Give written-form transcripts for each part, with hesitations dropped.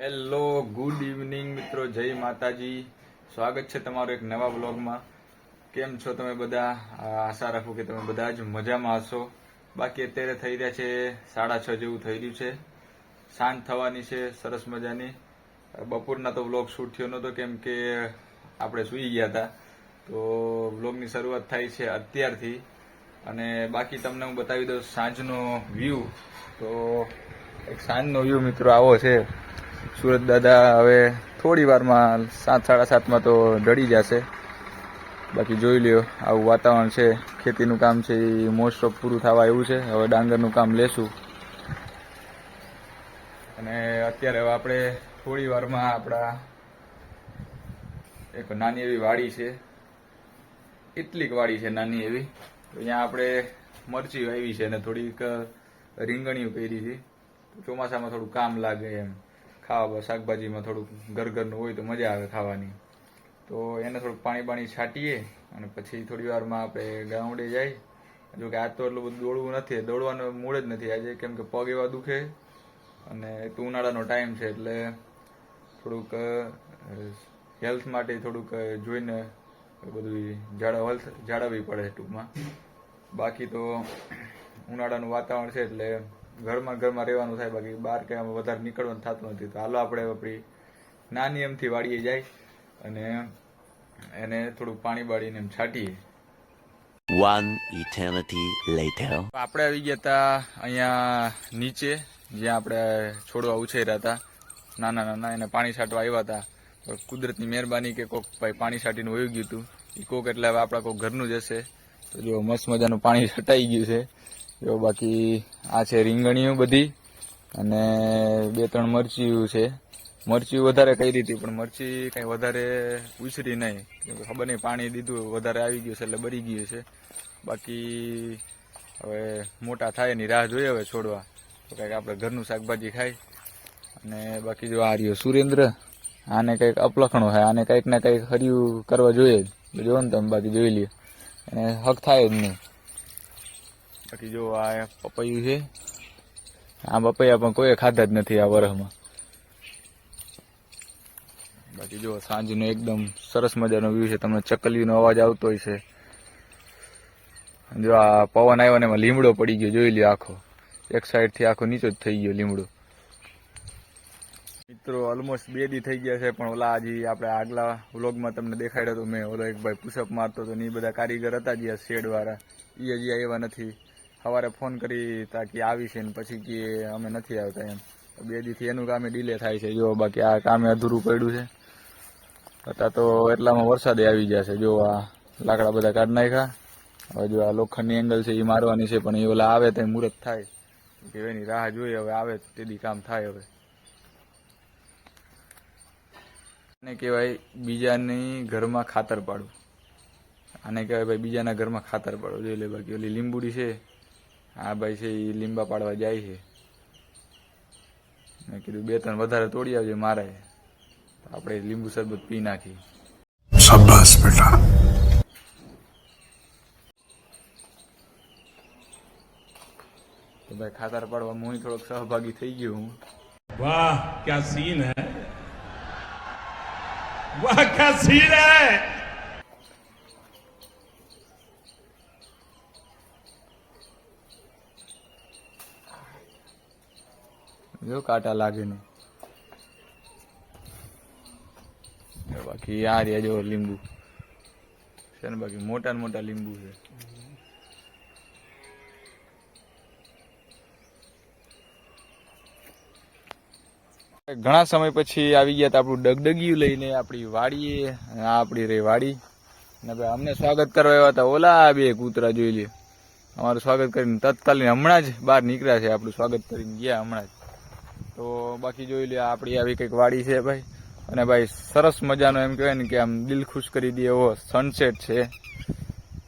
Hello good evening મિત્રો, જય માતાજી. સ્વાગત છે તમારું એક નવા વ્લોગમાં. કેમ છો તમે બધા? આશા રાખું કે તમે બધા જ મજામાં હશો. બાકી અત્યારે થઈ રહ્યા છે 6:30 જેવું થઈ રહ્યું છે. સાંજ થવાની છે સરસ મજાની. બપોરના તો વ્લોગ શૂટ થયો નહોતો કેમ કે આપણે સૂઈ ગયા હતા. તો વ્લોગની શરૂઆત થાય છે અત્યારથી. અને બાકી તમને હું બતાવી દઉં સાંજનો વ્યૂ. તો એક સાંજનો વ્યૂ મિત્રો આવો છે. સુરત દાદા હવે થોડી વારમાં 7:30 તો ઢળી જશે. બાકી જોઈ લ્યો આવું વાતાવરણ છે. ખેતીનું કામ છે એ મોસ્ટ ઓફ પૂરું થવા આવ્યું છે. હવે ડાંગરનું કામ લેશું. અને અત્યારે હવે આપણે થોડી વારમાં આપણા એક નાની એવી વાડી છે, એટલીક વાડી છે નાની એવી. તો અહીંયા આપણે મરચી વાવી છે અને થોડીક રીંગણીઓ કરી છે. ચોમાસામાં થોડું કામ લાગે એમ. ખાવા શાકભાજીમાં થોડુંક ઘરનું હોય તો મજા આવે ખાવાની. તો એને થોડુંક પાણી છાંટીએ અને પછી થોડી વારમાં આપણે ગામડે જાય. જો કે આજ તો એટલું બધું દોડવું નથી, દોડવાનું મૂડ જ નથી આજે, કેમ કે પગ એવા દુખે અને ઉનાળાનો ટાઈમ છે એટલે થોડુંક હેલ્થ માટે થોડુંક જોઈને બધું જાળવવી પડે ટૂંકમાં. બાકી તો ઉનાળાનું વાતાવરણ છે એટલે ઘરમાં રહેવાનું થાય. બાકી બહાર કે વધારે નીકળવાનું થતું નથી. તો હાલો આપણે આપણી નાની એમથી વાડીએ જાય અને એને થોડુંક પાણી બાળીને એમ છાંટીએ. One eternity later. આપણે આવી ગયા હતા અહીંયા નીચે, જ્યાં આપણે છોડવા ઉછેર્યા હતા નાના એને પાણી છાંટવા આવ્યા હતા. કુદરતની મહેરબાની કે કોક ભાઈ પાણી છાંટીને વહી ગયું હતું. એ કોક એટલે હવે આપણા કોક ઘરનું જ હશે. તો જો મસ્ત મજાનું પાણી છટાઈ ગયું છે. જો બાકી આ છે રીંગણીઓ બધી અને 2-3 મરચીઓ છે. મરચી વધારે કરી હતી પણ મરચી કઈ વધારે ઉછરી નહીં, ખબર નહીં પાણી દીધું વધારે આવી ગયું છે એટલે બળી ગયું છે. બાકી હવે મોટા થાય એની રાહ જોઈએ હવે છોડવા, તો કંઈક આપણે ઘરનું શાકભાજી ખાય. અને બાકી જો આ રહ્યો સુરેન્દ્ર, આને કંઈક અપલખણો છે, આને કંઈક ને કંઈક હર્યું કરવા જોઈએ જ. જો ને તમે બાકી જોઈ લ્યો, એને હક થાય જ નહીં. બાકી જો આ પપૈયું છે, આ પપૈયા પણ કોઈ ખાધા જ નથી આ વરસમાં. બાકી જો સાંજનો એકદમ સરસ મજાનો વ્યૂ છે. તમને ચકલીનો અવાજ આવતો હોય છે. જો આ પવન આવ્યો ને એમાં લીમડો પડી ગયો, જોઈ લ્યો આખો એક સાઈડ થી આખો નીચો જ થઈ ગયો લીમડો. મિત્રો ઓલમોસ્ટ 2 દી થઈ ગયા છે પણ ઓલા હજી આપણે આગલા વ્લોગમાં તમને દેખાડ્યો તો મેં, ઓલો એક ભાઈ પુશઅપ મારતો હતો ને એ બધા કારીગર હતા જે શેડ વાળા, એ હજી આવ્યા નથી. સવારે ફોન કરી તાકી આવી છે ને પછી કે અમે નથી આવતા એમ. 2 દીથી એનું કામે ડીલે થાય છે. જો બાકી આ કામે અધૂરું પડ્યું છે. અત્યારે તો એટલામાં વરસાદે આવી જશે. જો આ લાકડા બધા કાઢી નાખ્યા. હવે જો આ લોખંડની એંગલ છે એ મારવાની છે પણ એ ઓલા આવે તો મુહૂર્ત થાય કે એની રાહ જોઈએ. હવે આવે તેથી કામ થાય. હવે આને કહેવાય બીજાની ઘરમાં ખાતર પાડવું. આને કહેવાય ભાઈ બીજાના ઘરમાં ખાતર પાડવું. જોઈ લે. બાકી ઓલી લીંબુડી છે, આ ભાઈ છે એ લીંબા પાડવા જાય છે. મેં કીધું 2-3 વધારે તોડી આવજે મારે, આપણે લીંબુ શરબત પી નાખી. શાબાશ બેટા. તો ભાઈ ખાતર પાડવામાં હું થોડોક સહભાગી થઈ ગયો હું. વાહ ક્યા સીન હે, વાહ ક્યા સીન હે. જો કાંટા લાગે ને. બાકી આ રહ્યા જો લીંબુ છે ને, બાકી મોટા મોટા લીંબુ છે. ઘણા સમય પછી આવી ગયા હતા આપણું ડગડગિયું લઈને આપણી વાડીએ. આ આપણી રે વાડી ને ભાઈ અમને સ્વાગત કરવા આવ્યા હતા ઓલા 2 કૂતરા. જોઈ લે, અમારું સ્વાગત કરીને તત્કાલીન હમણાં જ બહાર નીકળ્યા છે. આપણું સ્વાગત કરીને ગયા હમણાં જ. તો બાકી જોઈ લે આપણી આવી કંઈક વાડી છે ભાઈ. અને ભાઈ સરસ મજાનો એમ કહેવાય ને કે આમ દિલ ખુશ કરી દે એવો સનસેટ છે.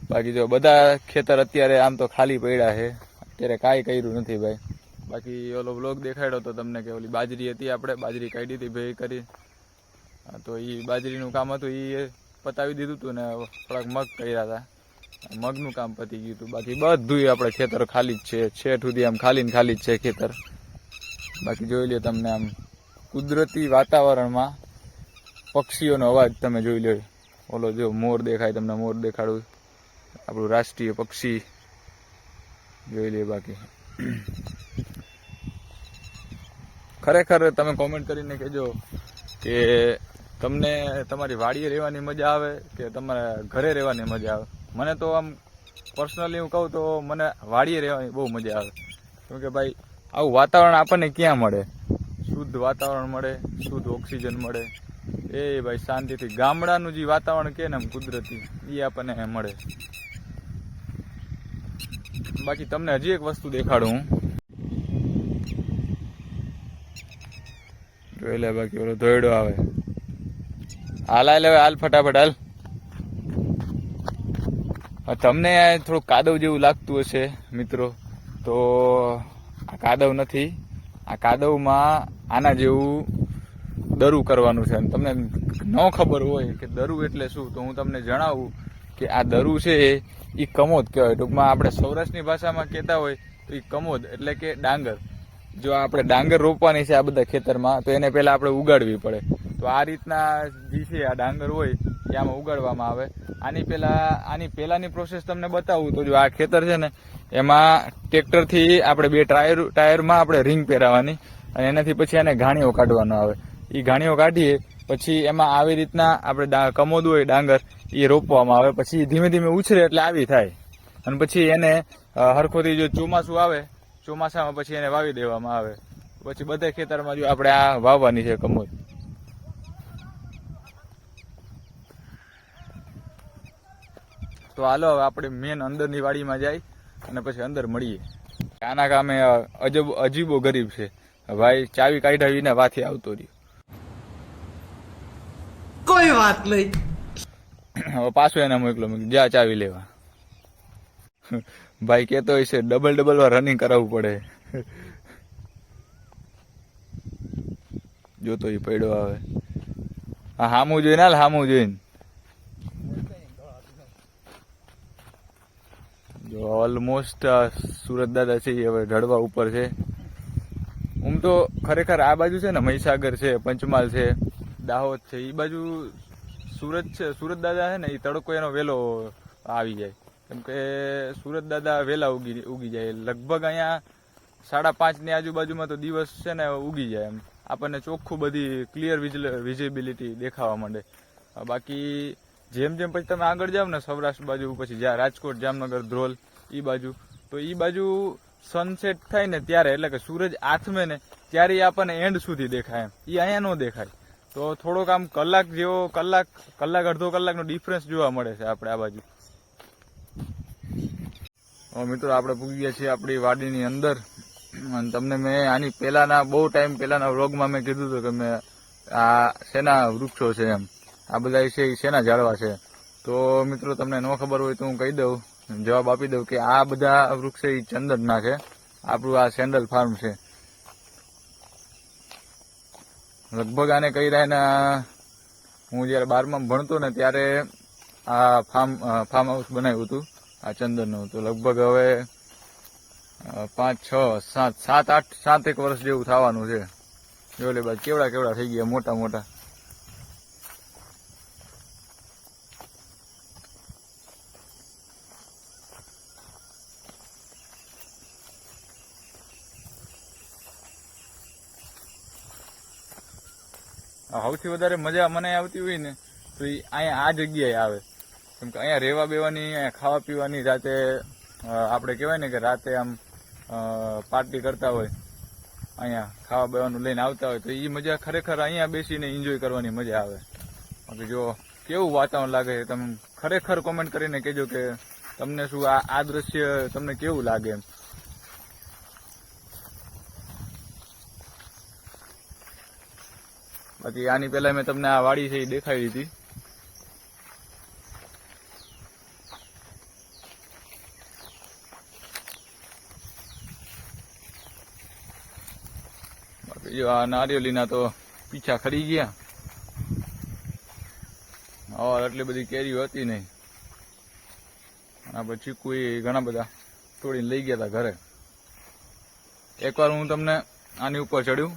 બાકી જો બધા ખેતર અત્યારે આમ તો ખાલી પડ્યા છે, અત્યારે કાંઈ કર્યું નથી ભાઈ. બાકી ઓલો વ્લોગ દેખાડ્યો તો તમને કે ઓલી બાજરી હતી, આપણે બાજરી કાઢી હતી ભેગી કરી. તો એ બાજરીનું કામ હતું એ પતાવી દીધું હતું ને થોડાક મગ કર્યા હતા. મગનું કામ પતી ગયું હતું. બાકી બધું આપણે ખેતર ખાલી જ છે. છેઠ સુધી આમ ખાલી જ છે ખેતર. બાકી જોઈ લે તમને આમ કુદરતી વાતાવરણમાં પક્ષીઓનો અવાજ તમે જોઈ લો. ઓલો જો મોર દેખાય, તમને મોર દેખાડું, આપણું રાષ્ટ્રીય પક્ષી જોઈ લે. બાકી ખરેખર તમે કોમેન્ટ કરીને કહેજો કે તમને તમારી વાડીએ રહેવાની મજા આવે કે તમારા ઘરે રહેવાની મજા આવે. મને તો આમ પર્સનલી હું કહું તો મને વાડીએ રહેવાની બહુ મજા આવે, કેમ કે ભાઈ આવું વાતાવરણ આપણને ક્યાં મળે? શુદ્ધ વાતાવરણ મળે, શુદ્ધ ઓક્સિજન મળે. એ ભાઈ શાંતિથી ગામડાનું જે વાતાવરણ કે ને કુદરતી એ આપણને મળે. બાકી તમને હજી એક વસ્તુ દેખાડું હું, જોઈ લે. બાકી ઓલો ધોયડો આવે, હાલ હાલ ફટાફટ હાલ. તમને થોડું કાદવ જેવું લાગતું હશે મિત્રો, તો આ કાદવ નથી. આ કાદવમાં આના જેવું દરું કરવાનું છે. તમને ન ખબર હોય કે દરું એટલે શું, તો હું તમને જણાવું કે આ દરું છે એ કમોદ કહેવાય. ટૂંકમાં આપણે સૌરાષ્ટ્રની ભાષામાં કહેતા હોય તો એ કમોદ એટલે કે ડાંગર. જો આપણે ડાંગર રોપવાની છે આ બધા ખેતરમાં, તો એને પહેલા આપણે ઉગાડવી પડે. તો આ રીતના જે છે આ ડાંગર હોય એ આમાં ઉગાડવામાં આવે. આની પહેલાની પ્રોસેસ તમને બતાવું તો જો આ ખેતર છે ને, એમાં ટ્રેક્ટરથી આપણે 2 ટાયરમાં આપણે રિંગ પહેરાવાની, અને એનાથી પછી એને ઘાણીઓ કાઢવાનો આવે. એ ઘાણીઓ કાઢીએ પછી એમાં આવી રીતના આપણે કમોદ હોય ડાંગર એ રોપવામાં આવે. પછી ધીમે ધીમે ઉછરે એટલે આવી થાય, અને પછી એને હરખોથી જો ચોમાસું આવે, ચોમાસામાં પછી એને વાવી દેવામાં આવે. પછી બધા ખેતરમાં જો આપણે આ વાવવાની છે કમોદ. તો હાલો હવે આપણે મેન અંદરની વાડીમાં જાય અને પછી અંદર મળીએ. આના કામે અજીબો ગરીબ છે ભાઈ, ચાવી કાઢ્યા વિના વાથી આવતો રહ્યો. કોઈ વાત નહીં. હવે પાછું એને મોકલો, જા ચાવી લેવા. ભાઈ કેતો હોય છે ડબલ વાર રનિંગ કરાવવું પડે. જોતો એ પડ્યો આવે. હા હામું જોઈને હાલ, હામું જોઈને. જો ઓલમોસ્ટ સુરત દાદા છે એ હવે ઢળવા ઉપર છે. તો ખરેખર આ બાજુ છે ને મહીસાગર છે, પંચમહાલ છે, દાહોદ છે, એ બાજુ સુરત છે. સુરત દાદા છે ને એ તડકો એનો વહેલો આવી જાય, કેમ કે સુરત દાદા વહેલા ઉગી જાય. લગભગ અહીંયા 5:30 ની આજુબાજુમાં તો દિવસ છે ને ઉગી જાય. એમ આપણને ચોખ્ખું બધી ક્લિયર વિઝિબિલિટી દેખાવા માંડે. બાકી જેમ જેમ પછી તમે આગળ જાવ ને સૌરાષ્ટ્ર બાજુ, પછી જ્યાં રાજકોટ, જામનગર, ધ્રોલ એ બાજુ, તો એ બાજુ સનસેટ થાય ને ત્યારે, એટલે કે સૂરજ આથમે ને ત્યારે આપણને એન્ડ સુધી દેખાય. એમ એ અહીંયા ન દેખાય. તો થોડોક આમ કલાક જેવો, કલાક અડધો કલાકનો ડિફરન્સ જોવા મળે છે આપણે આ બાજુ. મિત્રો આપણે પૂગી ગયા છીએ આપણી વાડીની અંદર. અને તમને મેં આની પહેલાના બહુ ટાઈમ પહેલાના વ્લોગમાં મેં કીધું હતું કે મેં આ શેના વૃક્ષો છે, એમ આ બધા છે એ શેના ઝાડવા છે. તો મિત્રો તમને ન ખબર હોય તો હું કહી દઉં, જવાબ આપી દઉં કે આ બધા વૃક્ષ એ ચંદનના છે. આપણું આ સેન્ડલ ફાર્મ છે. લગભગ આને કહી રહ્યા ને, હું જયારે 12માં ભણતો ને ત્યારે આ ફાર્મ હાઉસ બનાવ્યું હતું આ ચંદનનું. તો લગભગ હવે 5, 6, 7, 8 વર્ષ જેવું થવાનું છે. જો લે બાદ કેવડા થઈ ગયા, મોટા મોટા. સૌથી વધારે મજા મને આવતી હોય ને તો અહીંયા આ જગ્યાએ આવે, કેમ કે અહીંયા રહેવા બેવાની, અહીંયા ખાવા પીવાની, રાતે આપણે કહેવાય ને કે રાતે આમ પાર્ટી કરતા હોય, અહીંયા ખાવા બેવાનું લઈને આવતા હોય, તો એ મજા ખરેખર અહીંયા બેસીને એન્જોય કરવાની મજા આવે. બાકી જો કેવું વાતાવરણ લાગે છે, તમે ખરેખર કોમેન્ટ કરીને કહેજો કે તમને શું આ દ્રશ્ય તમને કેવું લાગે એમ. બાકી આની પહેલા મેં તમને આ વાડી છે એ દેખાડી હતી. બાકી જો આ નારિયેળીના તો પીછા ખરી ગયા. એટલી બધી કેરીઓ હતી નહીં. આપણે ચીકુ ઘણા બધા તોડીને લઈ ગયા હતા ઘરે. એકવાર હું તમને આની ઉપર ચડ્યું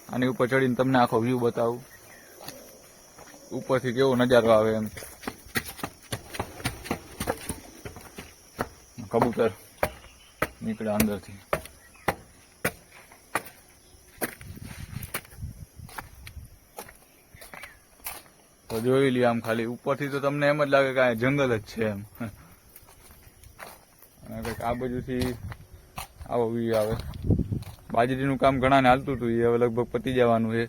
આની ઉપર ચડીને તમને આખો વ્યૂ બતાવું, ઉપરથી કેવો નજારો આવે એમ. કબૂતર નીકળે અંદરથી. તો જોઈ લઈએ આમ ખાલી ઉપરથી તો તમને એમ જ લાગે કે આ જંગલ જ છે એમ. અને કંઈક આ બાજુથી આવો વ્યૂ આવે. બાજરીનું કામ ઘણાને હાલતું હતું, એ હવે લગભગ પતી જવાનું છે,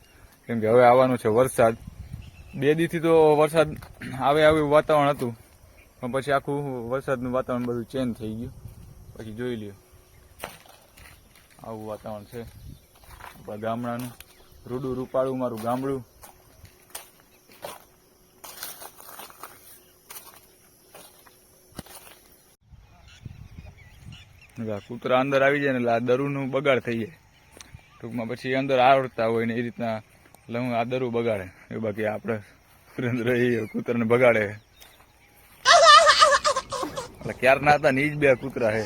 કેમ કે હવે આવવાનું છે વરસાદ. 2 દીથી તો વરસાદ આવે એવું વાતાવરણ હતું, પણ પછી આખું વરસાદનું વાતાવરણ બધું ચેન્જ થઈ ગયું. પછી જોઈ લ્યો આવું વાતાવરણ છે આપણા ગામડાનું. રૂડું રૂપાળું મારું ગામડું. કૂતરા અંદર આવી જાય ને એટલે આ દરુનું બગાડ થઈ જાય. ટૂંકમાં પછી અંદર આવડતા હોય ને એ રીતના એટલે હું આ દરું બગાડે એ. બાકી આપણે સુરેન્દ્ર એ કૂતરાને બગાડે એટલે ક્યારના હતા ને એ જ 2 કૂતરા છે.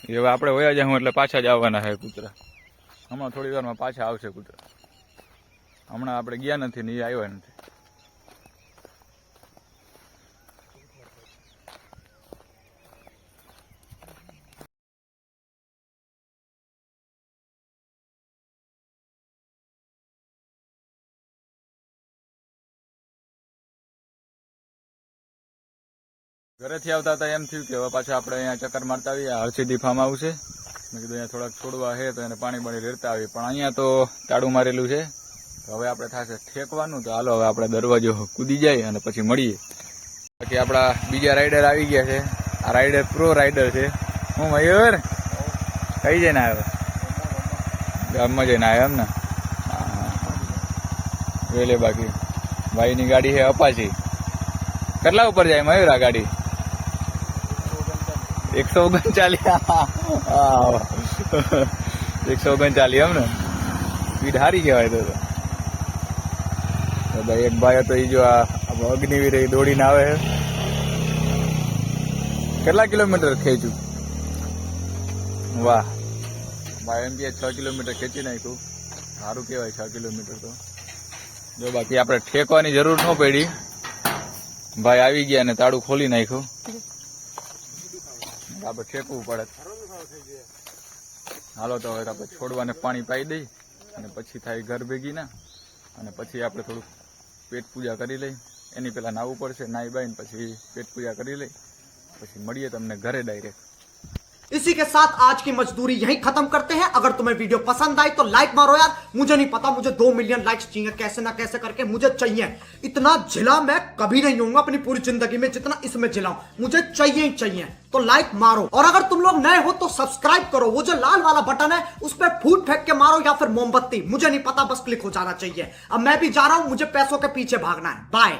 હવે આપણે વયા જાઉં એટલે પાછા જ આવવાના છે કૂતરા. હમણાં થોડી વારમાં પાછા આવશે કૂતરા. હમણાં આપણે ગયા નથી ને એ આવ્યા નથી. ઘરેથી આવતા હતા એમ થયું કે હવે પાછા આપણે અહીંયા ચક્કર મારતા આવીએ. હરસિદ્ધિ ફાર્મ હાઉસ છે. મેં કીધું અહીંયા થોડાક છોડવા છે તો એને પાણી બાણી રેડતા આવીએ, પણ અહીંયા તો તાળું મારેલું છે. તો હવે આપણે થશે ઠેકવાનું. તો હાલો હવે આપણે દરવાજો કૂદી જાય અને પછી મળીએ. પછી આપણા બીજા રાઈડર આવી ગયા છે. આ રાઈડર પ્રો રાઈડર છે. હું મયુર કઈ જઈને આવ્યો? ગામમાં જઈને આવ્યો એમ ને? વેલે બાકી ભાઈની ગાડી છે અપાચી. કેટલા ઉપર જાય મયુર આ ગાડી? 139 એમ ને? સ્પીડ સારી કહેવાય. તો ભાઈ એક ભાઈ હતો એ જો આ અગ્નિવીર એ દોડીને આવે છે. કેટલા કિલોમીટર ખેંચ્યું? વાહ ભાઈ, એમ કે 6 કિલોમીટર ખેંચી નાખ્યું. સારું કહેવાય 6 કિલોમીટર તો. જો બાકી આપણે ઠેકવાની જરૂર ન પડી. ભાઈ આવી ગયા ને તાળું ખોલી નાખ્યું. આપણે ઠેકવું પડે. હાલો તો હવે આપણે છોડવાને પાણી પાઈ દઈ અને પછી થાય ઘર ભેગી ના. અને પછી આપણે થોડુંક પેટ પૂજા કરી લઈ. એની પહેલા નાવું પડશે. નાઈ બાઈને પછી પેટ પૂજા કરી લઈ. પછી મળીએ તમને ઘરે ડાયરેક્ટ. इसी के साथ आज की मजदूरी यहीं खत्म करते हैं। अगर तुम्हें वीडियो पसंद आई तो लाइक मारो यार। मुझे नहीं पता, मुझे 2 मिलियन लाइक्स चाहिए, कैसे ना कैसे करके मुझे चाहिए। इतना झिला मैं कभी नहीं होऊंगा अपनी पूरी जिंदगी में जितना इसमें झिलाऊं। मुझे चाहिए ही चाहिए। तो लाइक मारो, और अगर तुम लोग नए हो तो सब्सक्राइब करो। वो जो लाल वाला बटन है उस पर फूट फेंक के मारो या फिर मोमबत्ती, मुझे नहीं पता, बस क्लिक हो जाना चाहिए। अब मैं भी जा रहा हूं, मुझे पैसों के पीछे भागना है। बाय।